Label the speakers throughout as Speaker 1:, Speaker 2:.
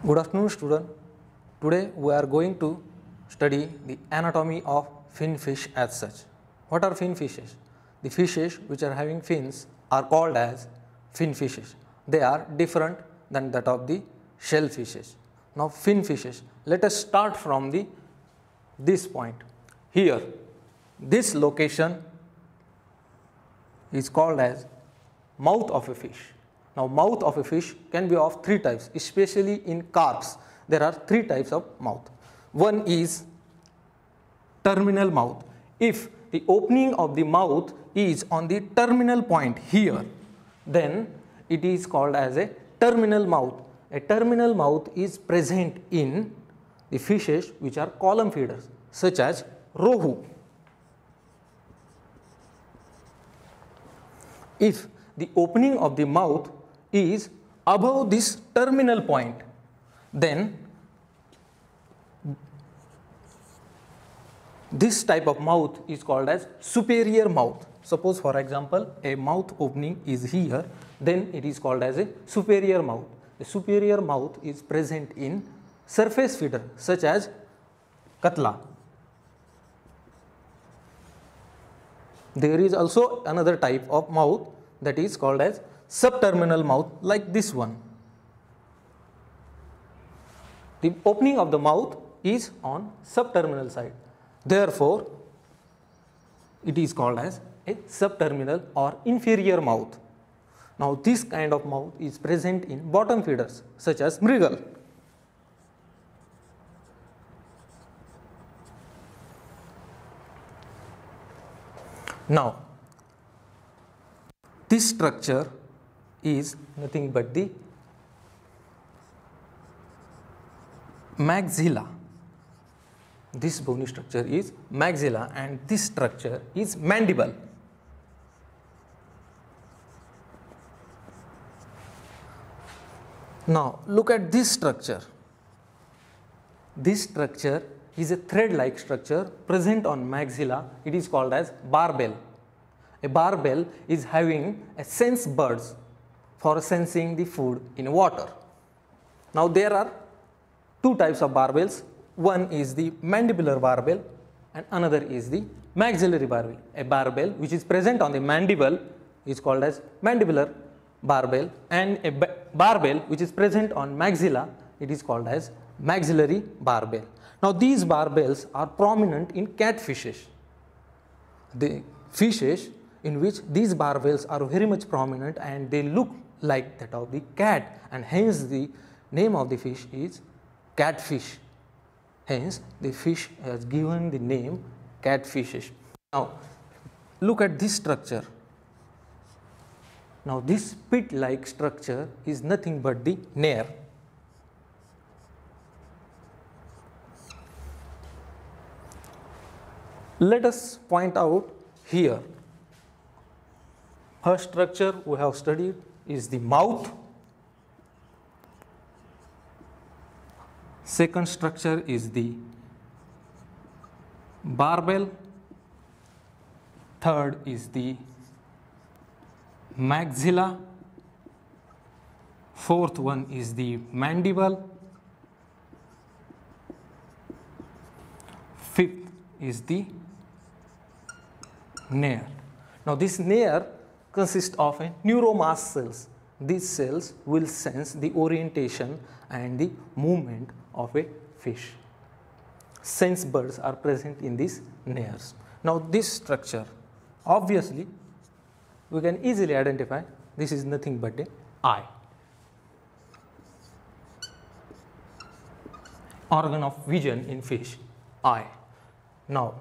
Speaker 1: Good afternoon, student. Today we are going to study the anatomy of fin fish as such. What are fin fishes? The fishes which are having fins are called as fin fishes. They are different than that of the shell fishes. Now fin fishes, let us start from this point. Here, this location is called as mouth of a fish. Now mouth of a fish can be of three types, especially in carps. There are three types of mouth. One is terminal mouth. If the opening of the mouth is on the terminal point here, then it is called as a terminal mouth. A terminal mouth is present in the fishes which are column feeders, such as rohu. If the opening of the mouth is above this terminal point, then this type of mouth is called as superior mouth. Suppose for example a mouth opening is here, then it is called as a superior mouth. The superior mouth is present in surface feeder such as katla. There is also another type of mouth that is called as subterminal mouth, like this one. The opening of the mouth is on subterminal side. Therefore, it is called as a subterminal or inferior mouth. Now, this kind of mouth is present in bottom feeders such as mrigal. Now, this structure is nothing but the maxilla. This bony structure is maxilla and this structure is mandible. Now look at this structure. This structure is a thread-like structure present on maxilla. It is called as barbel. A barbel is having a sense buds for sensing the food in water. Now there are two types of barbels. One is the mandibular barbel and another is the maxillary barbel. A barbel which is present on the mandible is called as mandibular barbel, and a barbel which is present on maxilla, it is called as maxillary barbel. Now these barbels are prominent in catfishes. The fishes in which these barbels are very much prominent and they look like that of the cat, and hence the name of the fish is catfish. Hence the fish has given the name catfishes. Now look at this structure. Now this pit-like structure is nothing but the nair. Let us point out here. First structure we have studied is the mouth. Second structure is the barbel. Third is the maxilla. Fourth one is the mandible. Fifth is the nair. Now this nair consists of a neuromass cells. These cells will sense the orientation and the movement of a fish. Sense buds are present in these nairs. Now this structure, obviously we can easily identify this is nothing but an eye. Organ of vision in fish, eye. Now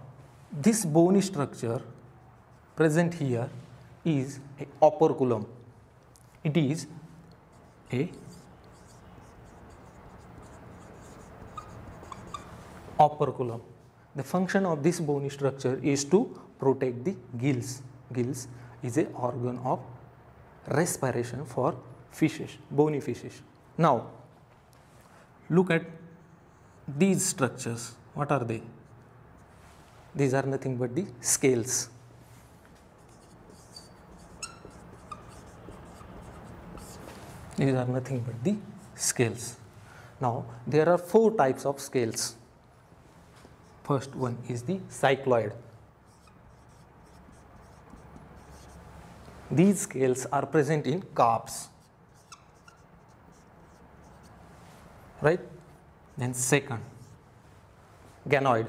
Speaker 1: this bony structure present here is a operculum. It is a operculum. The function of this bony structure is to protect the gills. Gills is an organ of respiration for fishes, bony fishes. Now look at these structures. What are they? These are nothing but the scales. These are nothing but the scales. Now there are four types of scales. First one is the cycloid. These scales are present in carps, right? Then second, ganoid.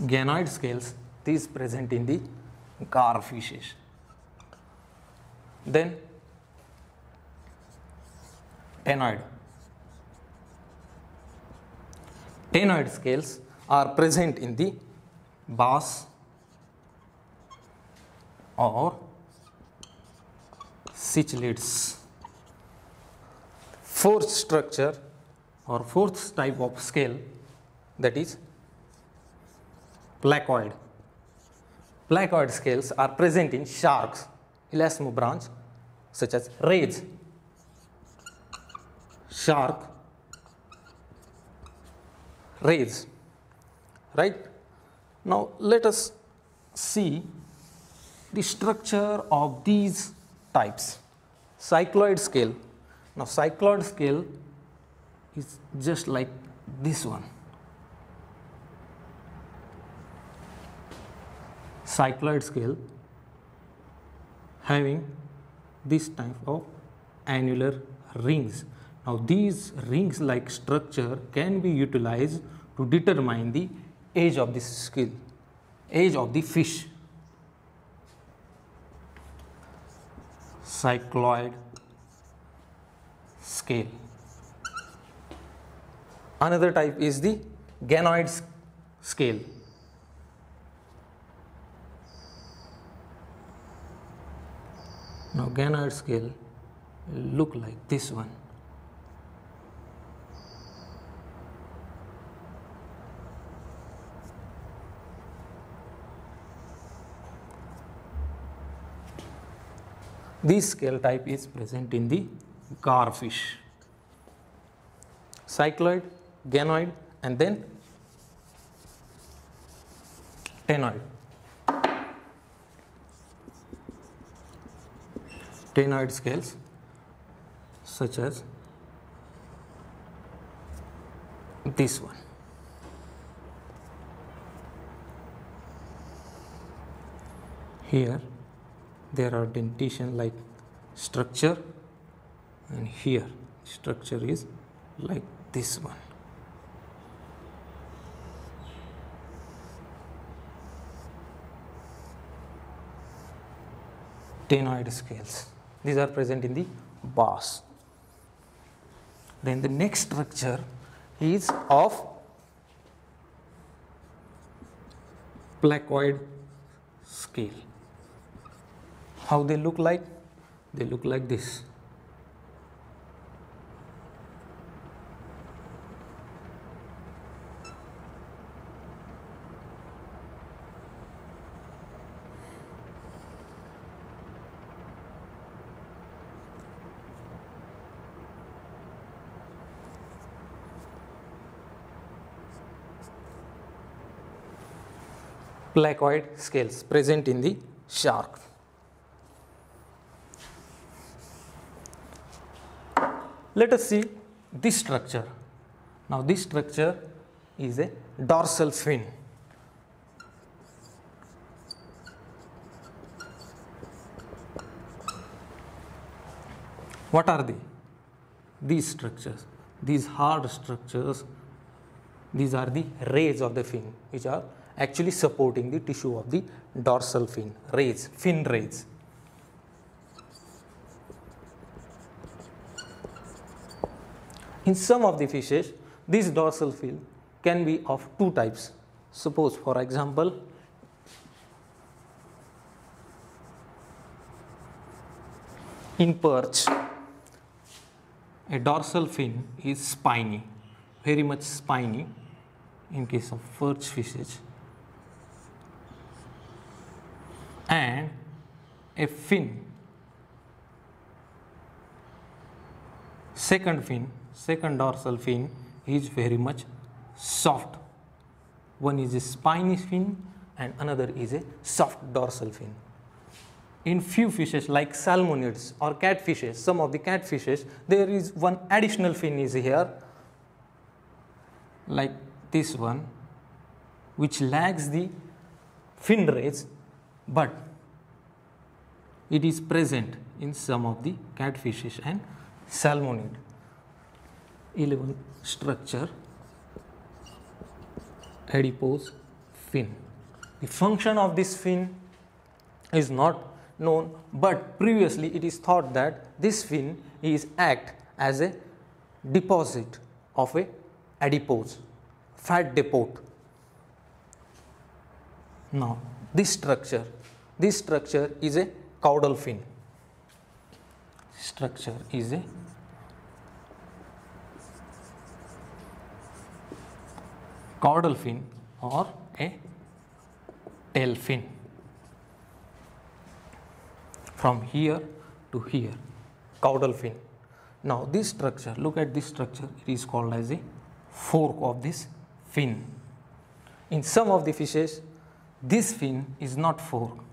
Speaker 1: Ganoid scales, these present in the garfishes. Then ctenoid. Ctenoid scales are present in the bass or cichlids. Fourth structure or fourth type of scale, that is placoid. Placoid scales are present in sharks, elasmobranch, such as rays, shark, rays, right? Now let us see the structure of these types. Cycloid scale. Now cycloid scale is just like this one. Cycloid scale having this type of annular rings. Now these rings like structure can be utilized to determine the age of the scale, age of the fish. Cycloid scale. Another type is the ganoid scale. Now ganoid scale look like this one. This scale type is present in the garfish. Cycloid, ganoid, and then ctenoid. Ctenoid scales such as this one. Here there are dentition like structure, and here structure is like this one. Ctenoid scales. These are present in the bass. Then the next structure is of placoid scale. How they look like? They look like this. Placoid scales present in the shark. Let us see this structure. Now this structure is a dorsal fin. What are they? These structures, these hard structures, these are the rays of the fin, which are actually supporting the tissue of the dorsal fin, rays, fin rays. In some of the fishes, this dorsal fin can be of two types. Suppose, for example, in perch, a dorsal fin is spiny, very much spiny in case of perch fishes, and a fin, second dorsal fin is very much soft. One is a spiny fin and another is a soft dorsal fin. in few fishes like salmonids or catfishes, some of the catfishes, there is one additional fin is here, like this one, which lacks the fin rays, but it is present in some of the catfishes and salmonid. 11 structure, adipose fin. The function of this fin is not known, but previously it is thought that this fin is act as a deposit of a adipose, fat depot. Now this structure is a caudal fin. Structure is a caudal fin or a tail fin. From here to here, caudal fin. Now this structure, look at this structure, it is called as a fork of this fin. In some of the fishes, this fin is not forked.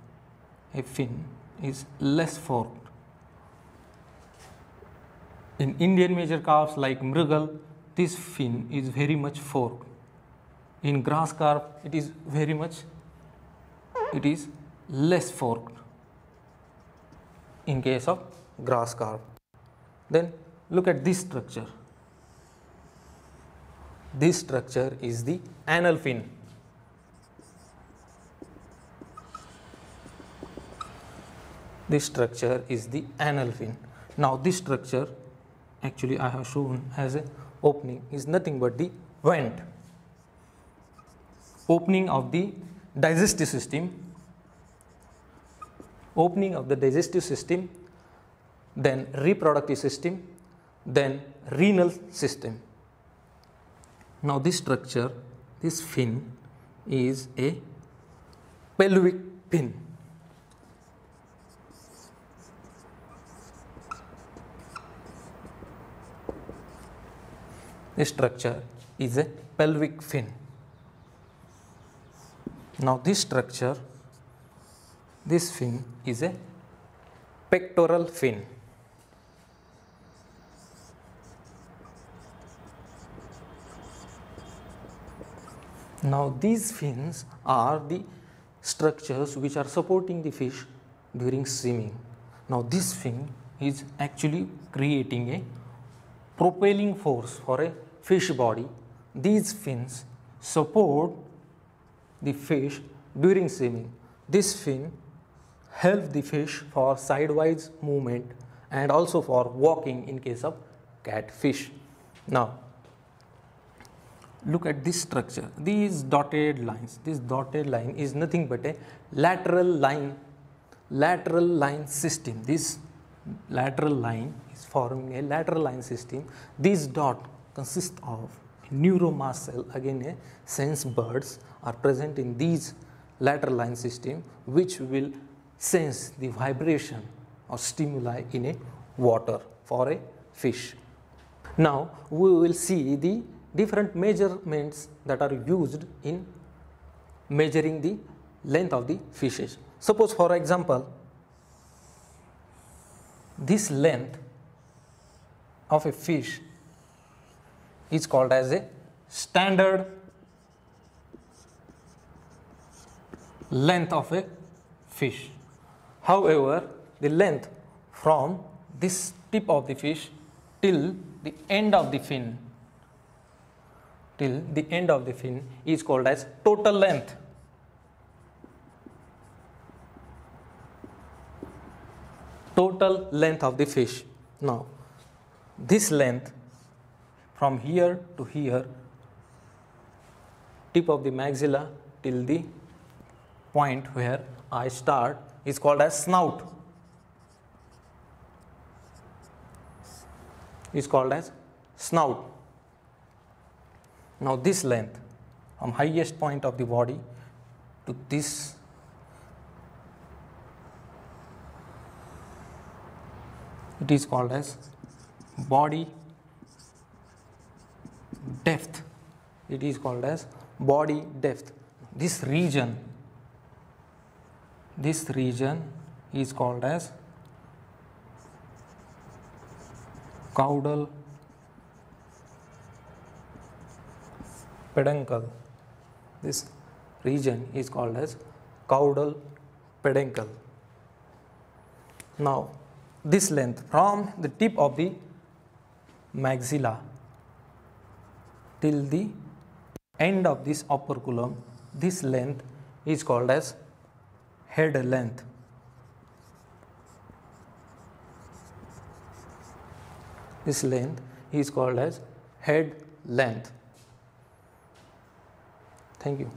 Speaker 1: A fin is less forked. In Indian major carps like mrigal, this fin is very much forked. In grass carp, it is less forked in case of grass carp. Then look at this structure. This structure is the anal fin. This structure is the anal fin. Now this structure, actually I have shown as a opening, is nothing but the vent. Opening of the digestive system, then reproductive system, then renal system. Now this structure, this fin is a pelvic fin. This structure is a pelvic fin. Now this structure, this fin is a pectoral fin. Now these fins are the structures which are supporting the fish during swimming. Now this fin is actually creating a propelling force for a fish body. These fins support the fish during swimming. This fin helps the fish for sidewise movement and also for walking in case of catfish. Now look at this structure, these dotted lines. This dotted line is nothing but a lateral line system. This lateral line is forming a lateral line system. This dot consists of neuromuscle, again a sense buds are present in these lateral line system, which will sense the vibration or stimuli in a water for a fish. Now we will see the different measurements that are used in measuring the length of the fishes. Suppose for example, this length of a fish is called as a standard length of a fish. However, the length from this tip of the fish till the end of the fin, is called as total length. Total length of the fish. Now this length from here to here, tip of the maxilla till the point where I start, is called as snout. Now this length from highest point of the body to this, it is called as body depth. This region is called as caudal peduncle. This region is called as caudal peduncle. Now this length from the tip of the maxilla till the end of this operculum, this length is called as head length. This length is called as head length. Thank you.